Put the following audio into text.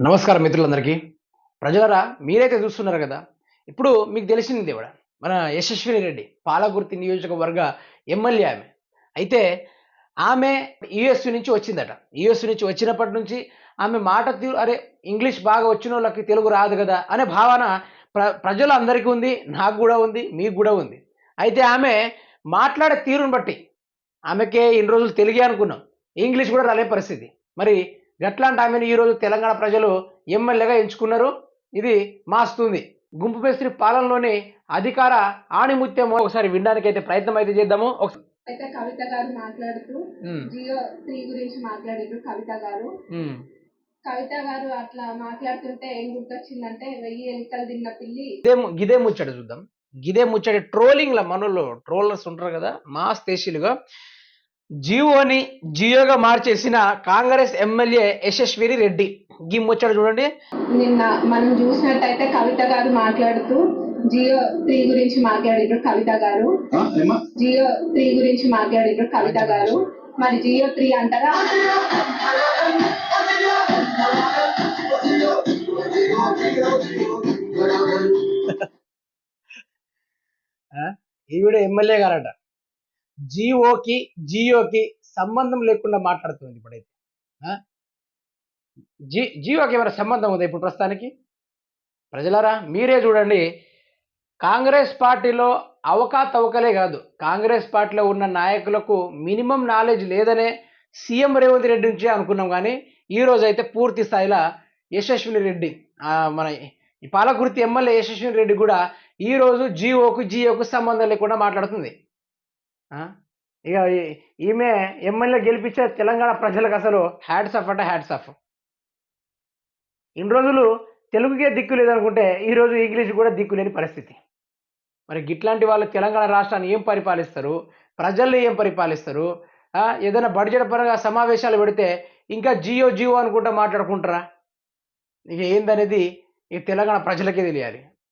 నమస్కారం మిత్రులందరికీ. ప్రజలారా మీరైతే చూస్తున్నారు కదా! ఇప్పుడు మీకు తెలిసిందే కూడా మన యశస్విని రెడ్డి పాలకుర్తి నియోజకవర్గ ఎమ్మెల్యే ఆమె. అయితే ఆమె యూఎస్ నుంచి వచ్చిందట. యూఎస్ నుంచి వచ్చినప్పటి నుంచి ఆమె మాట తీరు అరే! ఇంగ్లీష్ బాగా వచ్చినోళ్ళకి తెలుగు రాదు కదా! అనే భావన ప్రజలందరికీ ఉంది. నాకు గూడా ఉంది. మీకు గూడా ఉంది. అయితే ఆమె మాట్లాడే తీరును బట్టి ఆమెకే ఇన్ని రోజులు తెలుగే అనుకున్నాం. ఇంగ్లీష్ కూడా రాలేని పరిస్థితి. మరి గట్లాంటి ఆమెను ఈరోజు తెలంగాణ ప్రజలు ఎమ్మెల్యేగా ఎంచుకున్నారు. ఇది మాస్తుంది. గుంపు మేస్త్రి పాలనలోని అధికార ఆణిముత్యం ఒకసారి వినడానికైతే ప్రయత్నం అయితే చేద్దాము. అయితే కవిత గారు మాట్లాడుతూ జియో 3 గురించి మాట్లాడారు. కవిత గారు అట్లా మాట్లాడుతుంటే ఏం గుర్తొచ్చిందంటే 1000 ఎలుకలు తిన్న పిల్లి. గిదే ముచ్చట చూద్దాం. గిదే ముచ్చట ట్రోలింగ్ల మనోళ్ళు ట్రోలర్స్ ఉంటారు కదా, మాస్ దేశీయులుగా జియోని జియోగా మార్చేసిన కాంగ్రెస్ ఎమ్మెల్యే యశస్విని రెడ్డి గీ ముచ్చట చూడండి. నిన్న మనం చూసినట్టయితే కవిత గారు మాట్లాడుతూ జియో 3 గురించి మాట్లాడారు. జియో 3 గురించి మాట్లాడారు కవిత గారు. మరి జియో 3 అంటారా? ఈవిడ ఎమ్మెల్యే గారట. జియోకి సంబంధం లేకుండా మాట్లాడుతుంది ఇప్పుడైతే. జియోకి ఏమైనా సంబంధం ఉందా ఇప్పుడు ప్రస్తుతానికి? ప్రజలారా మీరే చూడండి. కాంగ్రెస్ పార్టీలో అవకతవకలే కాదు, కాంగ్రెస్ పార్టీలో ఉన్న నాయకులకు మినిమం నాలెడ్జ్ లేదనే సీఎం రేవంత్ రెడ్డి నుంచే అనుకున్నాం. కానీ ఈరోజు అయితే పూర్తి స్థాయిలో యశస్విని రెడ్డి, మన ఈ పాలకుర్తి ఎమ్మెల్యే యశస్విని రెడ్డి కూడా ఈరోజు జియోకు సంబంధం లేకుండా మాట్లాడుతుంది. ఇక ఈమె ఎమ్మెల్యే గెలిపించే తెలంగాణ ప్రజలకు అసలు హ్యాట్స్ ఆఫ్ అంటే హ్యాట్స్ ఆఫ్. ఇన్ని రోజులు తెలుగుకే దిక్కు లేదనుకుంటే ఈరోజు ఇంగ్లీష్ కూడా దిక్కు లేని పరిస్థితి. మరి గిట్లాంటి వాళ్ళు తెలంగాణ రాష్ట్రాన్ని ఏం పరిపాలిస్తారు? ప్రజల్ని ఏం పరిపాలిస్తారు? ఏదైనా బడ్జెట్ పరంగా సమావేశాలు పెడితే ఇంకా జియో అనుకుంటా మాట్లాడుకుంటారా? ఇక ఏందనేది ఈ తెలంగాణ ప్రజలకే తెలియాలి.